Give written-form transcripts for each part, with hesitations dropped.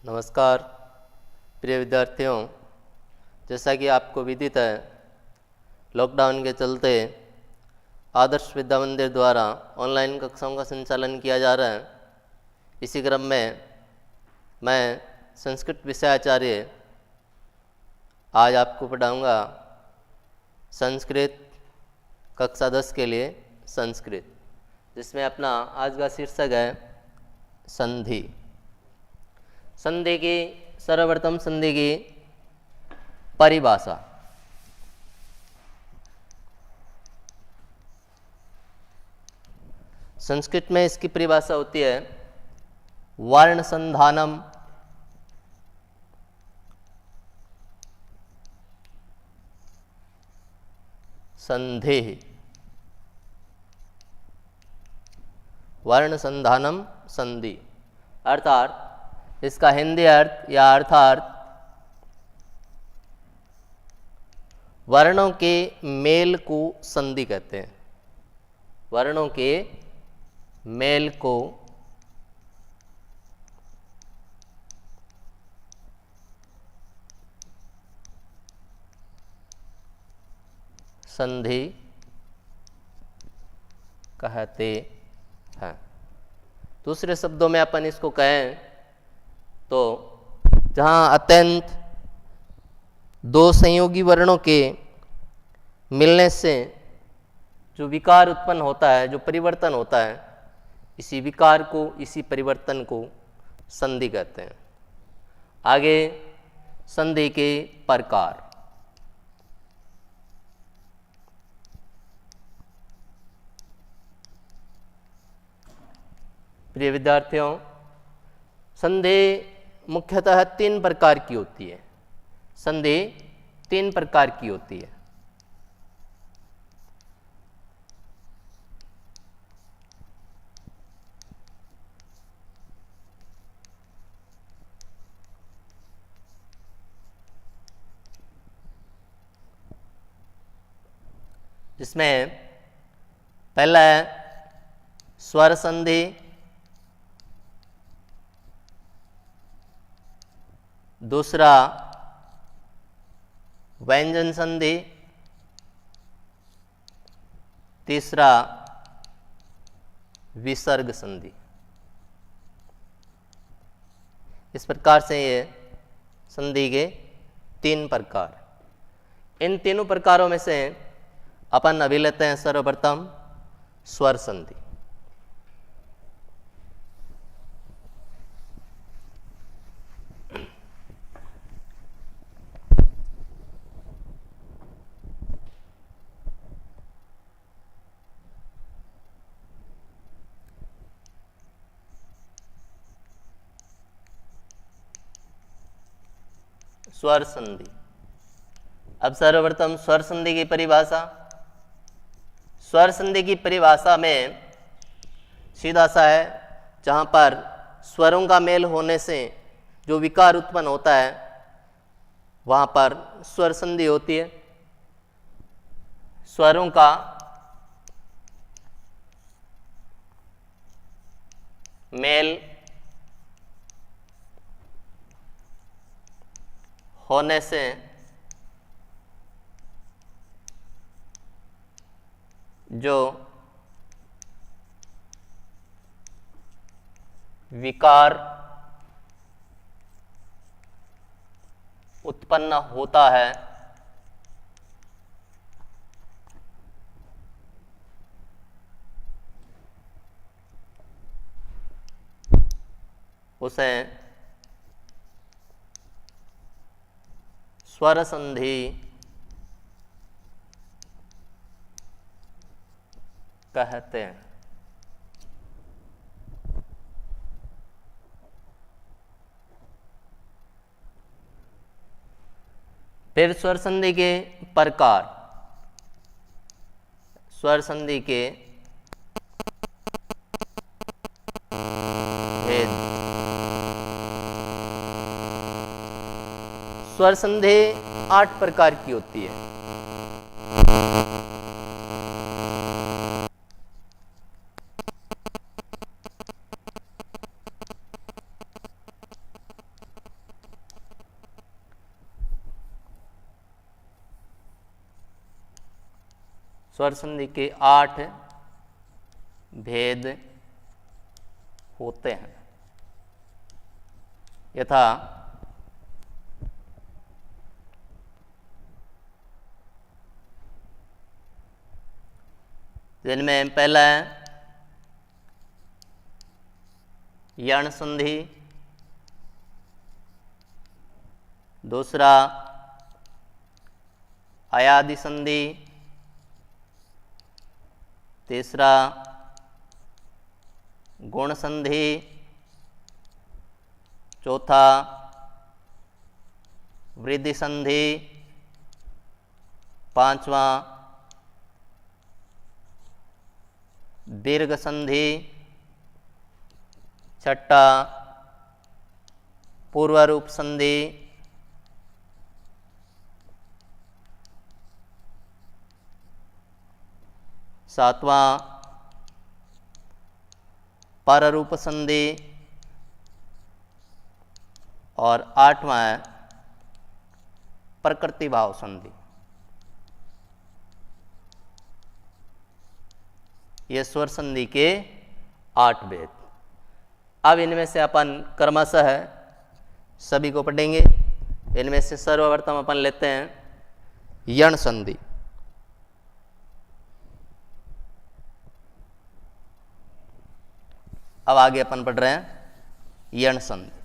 नमस्कार प्रिय विद्यार्थियों, जैसा कि आपको विदित है, लॉकडाउन के चलते आदर्श विद्या मंदिर द्वारा ऑनलाइन कक्षाओं का संचालन किया जा रहा है। इसी क्रम में मैं संस्कृत विषयाचार्य आज आपको पढ़ाऊंगा संस्कृत कक्षा 10 के लिए संस्कृत, जिसमें अपना आज का शीर्षक है संधि। संधि की सर्वप्रथम संधि की परिभाषा। संस्कृत में इसकी परिभाषा होती है वर्ण संधानम संधि। वर्ण संधानम संधि अर्थात इसका हिंदी अर्थ या अर्थार्थ वर्णों के मेल को संधि कहते हैं। वर्णों के मेल को संधि कहते हैं। दूसरे शब्दों में अपन इसको कहें तो जहाँ अत्यंत दो संयोगी वर्णों के मिलने से जो विकार उत्पन्न होता है, जो परिवर्तन होता है, इसी विकार को, इसी परिवर्तन को संधि कहते हैं। आगे संधि के प्रकार। प्रिय विद्यार्थियों, संधि मुख्यतः 3 प्रकार की होती है। संधि 3 प्रकार की होती है। जिसमें पहला है स्वर संधि, दूसरा व्यंजन संधि, तीसरा विसर्ग संधि। इस प्रकार से ये संधि के 3 प्रकार। इन तीनों प्रकारों में से अपन अभी लेते हैं सर्वप्रथम स्वर संधि। स्वर संधि। अब सर्वप्रथम स्वर संधि की परिभाषा। स्वर संधि की परिभाषा में सीधा सा है, जहां पर स्वरों का मेल होने से जो विकार उत्पन्न होता है वहां पर स्वर संधि होती है। स्वरों का मेल होने से जो विकार उत्पन्न होता है उसे स्वर संधि कहते हैं। फिर स्वर संधि के प्रकार। स्वर संधि के भेद। स्वर संधि 8 प्रकार की होती है। स्वर संधि के 8 भेद होते हैं, यथा जिनमें पहला है यण संधि, दूसरा अयादि संधि, तीसरा गुण संधि, चौथा वृद्धि संधि, पांचवा दीर्घ संधि, छठा पूर्वरूप संधि, सातवां पररूप संधि और आठवां है प्रकृति भाव संधि। ये स्वर संधि के 8 भेद। अब इनमें से अपन क्रमशः सभी को पढ़ेंगे। इनमें से सर्वप्रथम अपन लेते हैं यण संधि। अब आगे अपन पढ़ रहे हैं यण संधि।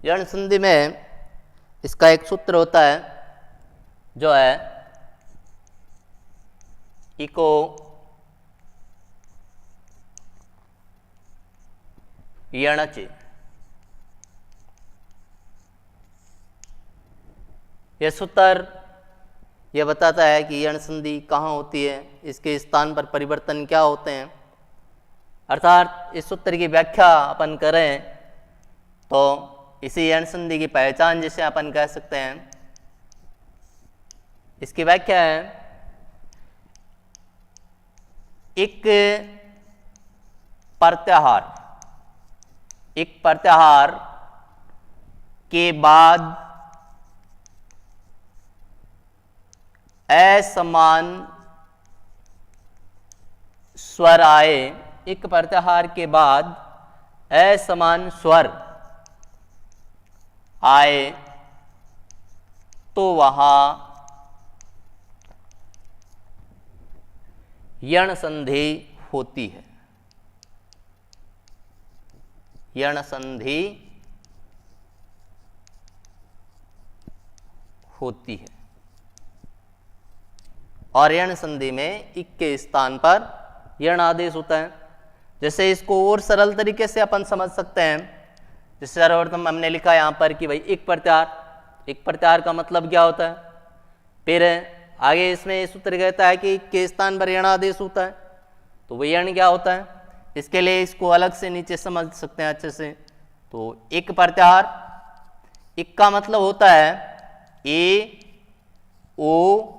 यण संधि में इसका एक सूत्र होता है जो है इको यणच। यह सूत्र यह बताता है कि यण संधि कहाँ होती है, इसके स्थान पर परिवर्तन क्या होते हैं। अर्थात इस सूत्र की व्याख्या अपन करें तो इसी यण संधि की पहचान जिसे अपन कह सकते हैं, इसकी व्याख्या है एक प्रत्याहार के बाद असमान स्वर आए, एक प्रत्याहार के बाद असमान स्वर आए तो वहां यण संधि होती है। यण संधि होती है और यण संधि में इक के स्थान पर यण आदेश होता है। जैसे इसको और सरल तरीके से अपन समझ सकते हैं, जैसे सर्वप्रथम हमने लिखा यहाँ पर कि भाई एक प्रत्याहार का मतलब क्या होता है। फिर आगे इसमें सूत्र कहता है कि इक के स्थान पर यण आदेश होता है, तो वह यण क्या होता है, इसके लिए इसको अलग से नीचे समझ सकते हैं अच्छे से। तो एक प्रत्याहार, इक का मतलब होता है ए, ओ,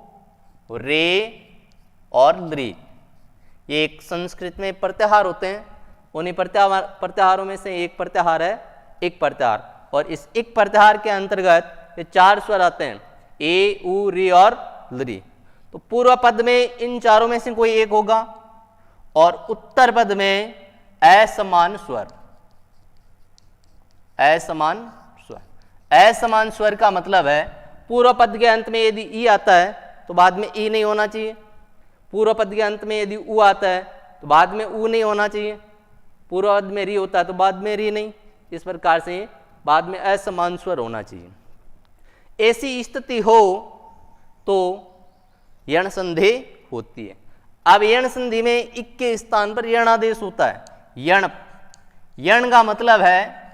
रे और द्रि। ये एक संस्कृत में प्रत्याहार होते हैं। उन्हीं प्रत्याहारों में से एक प्रत्याहार है एक प्रत्याहार, और इस एक प्रत्याहार के अंतर्गत ये 4 स्वर आते हैं, ए, उ, री और द्रि। तो पूर्व पद में इन चारों में से कोई एक होगा और उत्तर पद में असमान स्वर। असमान स्वर का मतलब है पूर्व पद के अंत में यदि ई आता है तो बाद में ई नहीं होना चाहिए, पूर्व पद के अंत में यदि उ आता है तो बाद में उ नहीं होना चाहिए, पूर्व पद में री होता है तो बाद में री नहीं। इस प्रकार से बाद में असमान स्वर होना चाहिए। ऐसी स्थिति हो तो यण संधि होती है। अब यण संधि में इक के स्थान पर यण आदेश होता है। यण का मतलब है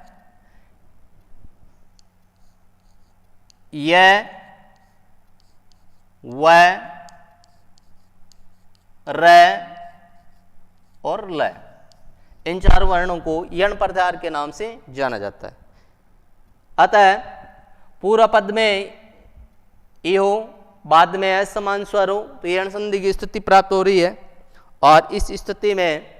य, व, र और ल। इन 4 वर्णों को यण प्रत्याहार के नाम से जाना जाता है। अतः पूर्व पद में ई हो, बाद में असमान स्वर हो, तो यण संधि की स्थिति प्राप्त हो रही है। और इस स्थिति में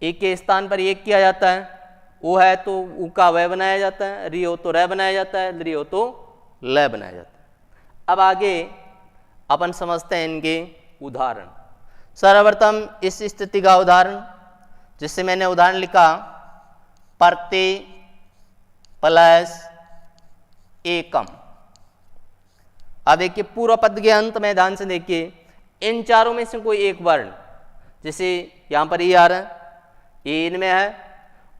एक के स्थान पर एक किया जाता है, उ है तो उ का वह बनाया जाता है, री हो तो रे बनाया जाता है, ली हो तो ल बनाया जाता है। अब आगे अपन समझते हैं इनके उदाहरण। सर्वप्रथम इस स्थिति का उदाहरण, जिससे मैंने उदाहरण लिखा प्रति प्लस एकम। अब देखिए पूर्व पद के अंत में ध्यान से देखिए, इन चारों में से कोई एक वर्ण, जैसे यहां पर ई आ रहा है, ये इनमें है।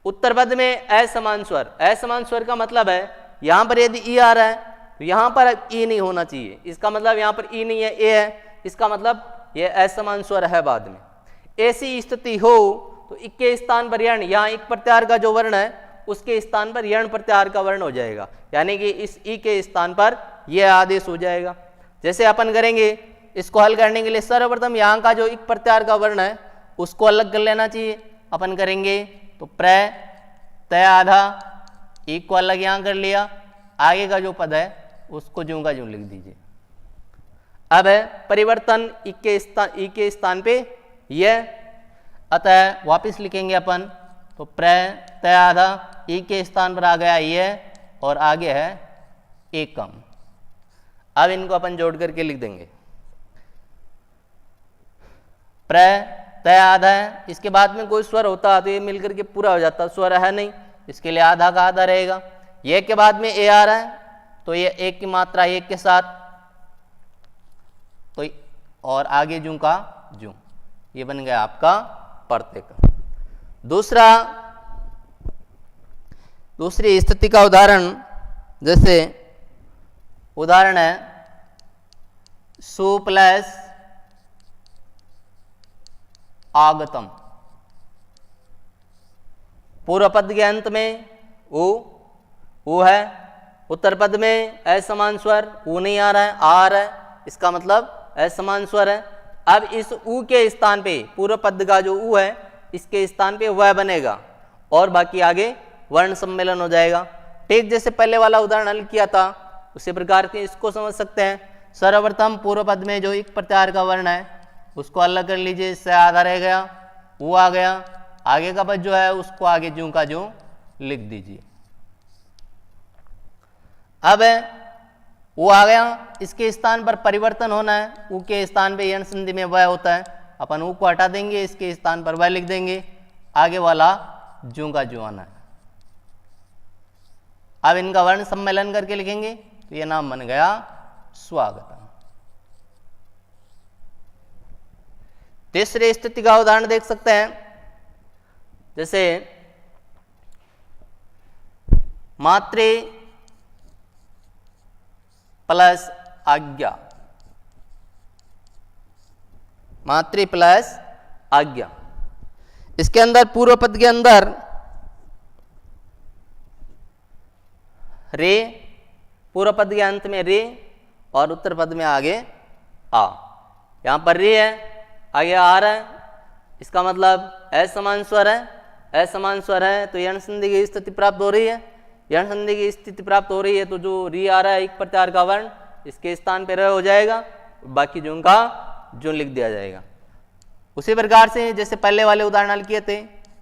उत्तर पद में असमान स्वर, असमान स्वर का मतलब है यहां पर यदि ई आ रहा है तो यहां पर ई नहीं होना चाहिए, इसका मतलब यहां पर ई नहीं है, ए है, इसका मतलब ये असमान स्वर है बाद में। ऐसी स्थिति हो तो इक के स्थान पर यण, यहाँ इक प्रत्याहार का जो वर्ण है उसके स्थान पर यण प्रत्याहार का वर्ण हो जाएगा, यानी कि इस ई के स्थान पर यह आदेश हो जाएगा। जैसे अपन करेंगे इसको हल करने के लिए, सर्वप्रथम यहाँ का जो इक प्रत्याहार का वर्ण है उसको अलग कर लेना चाहिए। अपन करेंगे तो प्र तय आधा, एक को अलग यहाँ कर लिया, आगे का जो पद है उसको ज्यों का ज्यों लिख दीजिए। अब है परिवर्तन ई के स्थान पे यह, अतः वापिस लिखेंगे अपन तो प्र तय आधा, ई के स्थान पर आ गया यह और आगे है एकम। अब इनको अपन जोड़ करके लिख देंगे। प्र तय आधा है, इसके बाद में कोई स्वर होता तो ये मिलकर के पूरा हो जाता, स्वर है नहीं, इसके लिए आधा का आधा रहेगा। ये के बाद में ए आ रहा है तो ये एक की मात्रा एक के साथ, तो और आगे जू का जू, ये बन गया आपका प्रत्येक। दूसरी स्थिति का उदाहरण, जैसे उदाहरण है सु प्लस आगतम। पूर्व पद के अंत में उ है, उत्तर पद में असमान स्वर, उ नहीं आ रहा है, आ रहा है, इसका मतलब असमान स्वर है। अब इस उ के स्थान पे, पूर्व पद का जो उ है इसके स्थान पे वह बनेगा और बाकी आगे वर्ण सम्मेलन हो जाएगा। ठीक जैसे पहले वाला उदाहरण हल किया था उसी प्रकार के इसको समझ सकते हैं। सर्वप्रथम पूर्व पद में जो एक प्रत्याहार का वर्ण है उसको अलग कर लीजिए, इससे आधा रह गया, वो आ गया, आगे का पद जो है उसको आगे ज्यों का ज्यों लिख दीजिए। अब वो आ गया, इसके स्थान पर परिवर्तन होना है, उ के स्थान पे यण संधि में वह होता है, अपन उ को हटा देंगे, इसके स्थान पर वह लिख देंगे, आगे वाला ज्यों का ज्यों आना है। अब इनका वर्ण सम्मेलन करके लिखेंगे तो ये नाम बन गया स्वागतम। तीसरी स्थिति का उदाहरण देख सकते हैं, जैसे मातृ प्लस आज्ञा, मातृ प्लस आज्ञा। इसके अंदर पूर्व पद के अंदर रे, पूर्व पद के अंत में रे और उत्तर पद में आगे आ। यहां पर रे है, आगे आ रहा है, इसका मतलब असमान स्वर है, असमान स्वर है तो यण संधि की स्थिति प्राप्त हो रही है। यण संधि की स्थिति प्राप्त हो रही है तो जो री आ रहा है एक प्रत्याहार का वर्ण, इसके स्थान पर र हो जाएगा, बाकी जो का जो लिख दिया जाएगा। उसी प्रकार से जैसे पहले वाले उदाहरण हल किए थे,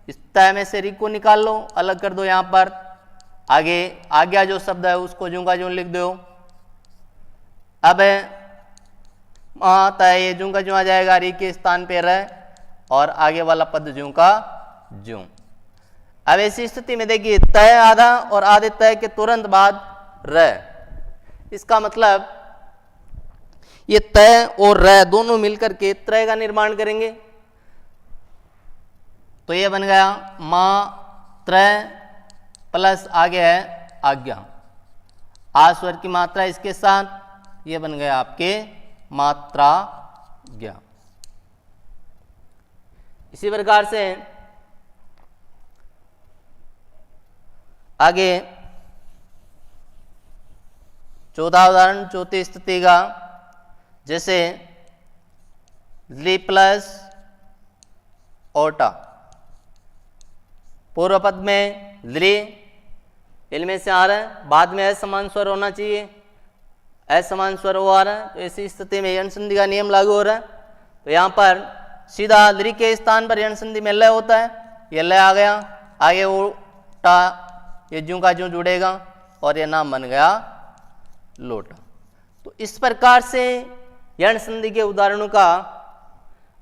इस तय में से री को निकाल लो, अलग कर दो, यहाँ पर आगे आज्ञा जो शब्द है उसको ज्यों का ज्यों लिख दो। अब तय ये ज्यों का ज्यों आ जाएगा, री के स्थान पे रह और आगे वाला पद ज्यों का ज्यों। अब ऐसी स्थिति में देखिए तय आधा और आधे तय के तुरंत बाद रह, इसका मतलब ये तय और रह दोनों मिलकर के त्रय का निर्माण करेंगे, तो ये बन गया मात्रय प्लस आगे है आज्ञा, आ स्वर की मात्रा इसके साथ, ये बन गया आपके मात्रा ज्ञा। इसी प्रकार से आगे चौथा उदाहरण, चौथी स्थिति का, जैसे ली प्लस ओटा, पूर्व पद में ली इनमें से आ रहा है, बाद में असमान स्वर होना चाहिए, असमान स्वर वो आ रहा है, तो ऐसी स्थिति में यण संधि का नियम लागू हो रहा है। तो यहाँ पर सीधा दृ के स्थान पर यण संधि में लय होता है, ये लय आ गया, आगे वो टा, ये ज्यों का ज्यों जुड़ेगा और ये नाम बन गया लोटा। तो इस प्रकार से यण संधि के उदाहरणों का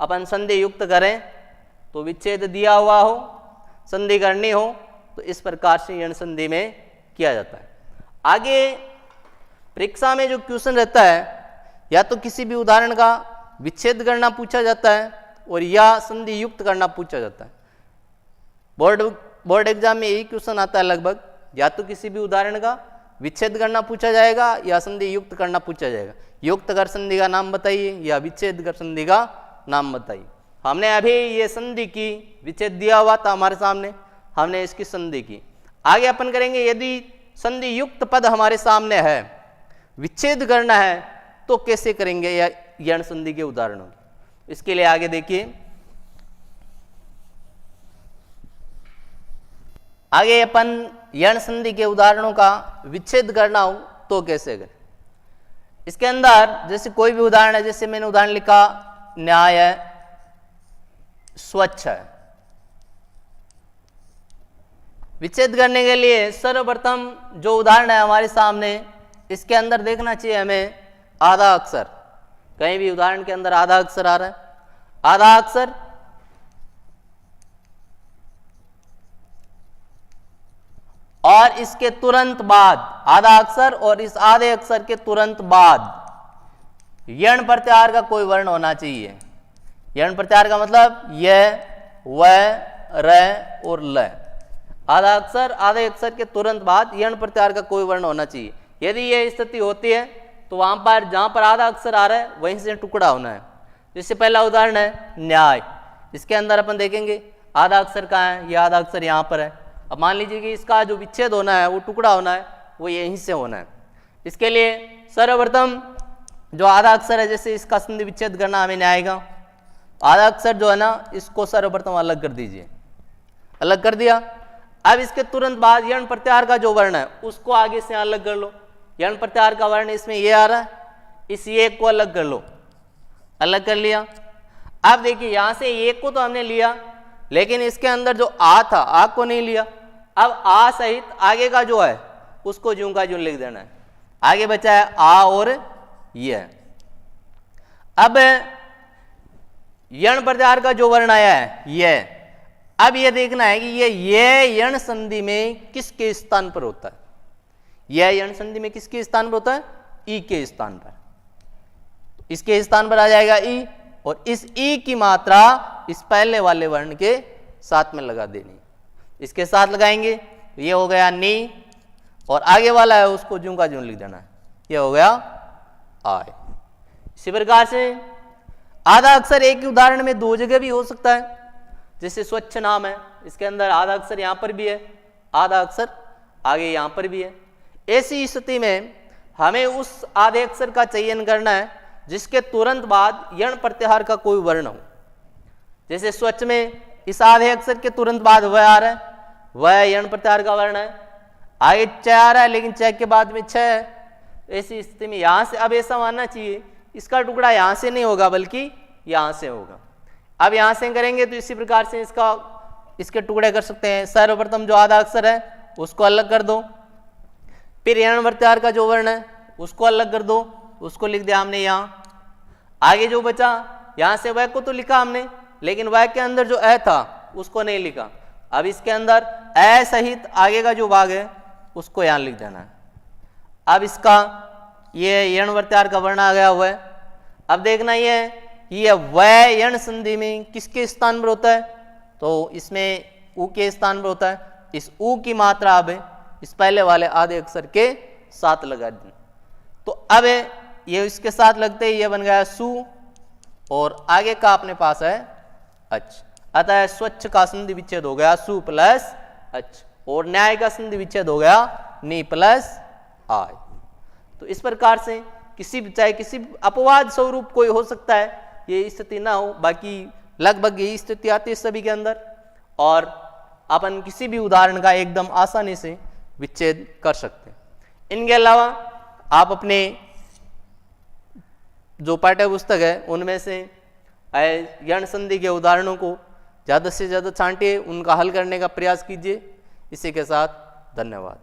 अपन संधि युक्त करें तो विच्छेद दिया हुआ हो, संधि करनी हो तो इस प्रकार से यण संधि में किया जाता है। आगे परीक्षा में जो क्वेश्चन रहता है, या तो किसी भी उदाहरण का विच्छेद करना पूछा जाता है और या संधि युक्त करना पूछा जाता है। बोर्ड एग्जाम में यही क्वेश्चन आता है लगभग, या तो किसी भी उदाहरण का विच्छेद करना पूछा जाएगा या संधि युक्त करना पूछा जाएगा। युक्त कर संधि का नाम बताइए या विच्छेद कर संधि का नाम बताइए। हमने अभी ये संधि की, विच्छेद दिया हुआ था हमारे सामने, हमने इसकी संधि की। आगे अपन करेंगे, यदि संधि युक्त पद हमारे सामने है, विच्छेद करना है तो कैसे करेंगे या यण संधि के उदाहरणों। इसके लिए आगे देखिए, आगे अपन यण संधि के उदाहरणों का विच्छेद करना हो तो कैसे करें। इसके अंदर जैसे कोई भी उदाहरण है, जैसे मैंने उदाहरण लिखा न्याय है, स्वच्छ है। विच्छेद करने के लिए सर्वप्रथम जो उदाहरण है हमारे सामने, इसके अंदर देखना चाहिए हमें आधा अक्षर। कहीं भी उदाहरण के अंदर आधा अक्षर आ रहा है, आधा अक्षर और इसके तुरंत बाद, आधा अक्षर और इस आधे अक्षर के तुरंत बाद यण प्रत्याहार का कोई वर्ण होना चाहिए। यण प्रत्याहार का मतलब य, व, र और ल। आधा अक्षर, आधे अक्षर के तुरंत बाद यण प्रत्याहार का कोई वर्ण होना चाहिए। यदि यह स्थिति होती है तो वहां पर जहां पर आधा अक्षर आ रहा है वहीं से टुकड़ा होना है। जैसे पहला उदाहरण है न्याय, इसके अंदर अपन देखेंगे आधा अक्षर कहाँ है, यह आधा अक्षर यहाँ पर है। अब मान लीजिए कि इसका जो विच्छेद होना है, वो टुकड़ा होना है, वो यहीं से होना है। इसके लिए सर्वप्रथम जो आधा अक्षर है, जैसे इसका संधि विच्छेद करना हमें नहीं आएगा। आधा अक्षर जो है ना, इसको सर्वप्रथम अलग कर दीजिए, अलग कर दिया। अब इसके तुरंत बाद यण प्रत्याहार का जो वर्ण है उसको आगे से अलग कर लो। यण प्रत्याहार का वर्ण इसमें ये आ रहा है, इस ये को अलग कर लो, अलग कर लिया। अब देखिए यहां से एक को तो हमने लिया, लेकिन इसके अंदर जो आ था, आ को नहीं लिया। अब आ सहित आगे का जो है उसको ज्यों का ज्यों लिख देना है। आगे बचा है आ और ये। अब यण प्रत्याहार का जो वर्ण आया है ये, अब ये देखना है कि ये यण संधि में किसके स्थान पर होता है। यह यण संधि में किसके स्थान पर होता है, ई के स्थान पर। इसके स्थान पर आ जाएगा ई, और इस ई की मात्रा इस पहले वाले वर्ण के साथ में लगा देनी। इसके साथ लगाएंगे, ये हो गया नी, और आगे वाला है उसको ज्यों का ज्यों लिख देना है, ये हो गया आय। इसी प्रकार से आधा अक्षर एक ही उदाहरण में दो जगह भी हो सकता है। जैसे स्वच्छ नाम है, इसके अंदर आधा अक्षर यहां पर भी है, आधा अक्षर आगे यहां पर भी है। ऐसी स्थिति में हमें उस आधे अक्षर का चयन करना है जिसके तुरंत बाद यण प्रत्याहार का कोई वर्ण हो। जैसे स्वच्छ में इस आधे अक्षर के तुरंत बाद वह आ रहा है, वह यण प्रत्याहार का वर्ण है। आगे च आ रहा है, लेकिन च के बाद में छ है। ऐसी स्थिति में यहां से अब ऐसा मानना चाहिए इसका टुकड़ा यहां से नहीं होगा बल्कि यहां से होगा। अब यहां से करेंगे तो इसी प्रकार से इसके टुकड़े कर सकते हैं। सर्वप्रथम जो आधा अक्षर है उसको अलग कर दो, फिर यण प्रत्याहार का जो वर्ण है उसको अलग कर दो, उसको लिख दिया हमने यहाँ। आगे जो बचा यहां से वह को तो लिखा हमने, लेकिन वह के अंदर जो अ था उसको नहीं लिखा। अब इसके अंदर अ सहित आगे का जो भाग है उसको यहां लिख देना है। अब इसका ये यण प्रत्याहार का वर्ण आ गया हुआ है। अब देखना ये वह यण संधि में किसके स्थान पर होता है, तो इसमें उ के स्थान पर होता है। इस उ की मात्रा अब इस पहले वाले आधे अक्षर के साथ लगा दी। तो अब ये इसके साथ लगते ही ये बन गया सु, और आगे का अपने पास है अच। अतः स्वच्छ का संधि विच्छेद हो गया सु प्लस अच, और न्याय का संधि विच्छेद हो गया नी प्लस आय। तो इस प्रकार से चाहे किसी अपवाद स्वरूप कोई हो सकता है, ये स्थिति ना हो, बाकी लगभग यही स्थिति आती है सभी के अंदर। और अपन किसी भी उदाहरण का एकदम आसानी से विच्छेद कर सकते हैं। इनके अलावा आप अपने जो पाठ्य पुस्तक है उनमें से यण संधि के उदाहरणों को ज़्यादा से ज़्यादा छांटिए, उनका हल करने का प्रयास कीजिए। इसी के साथ धन्यवाद।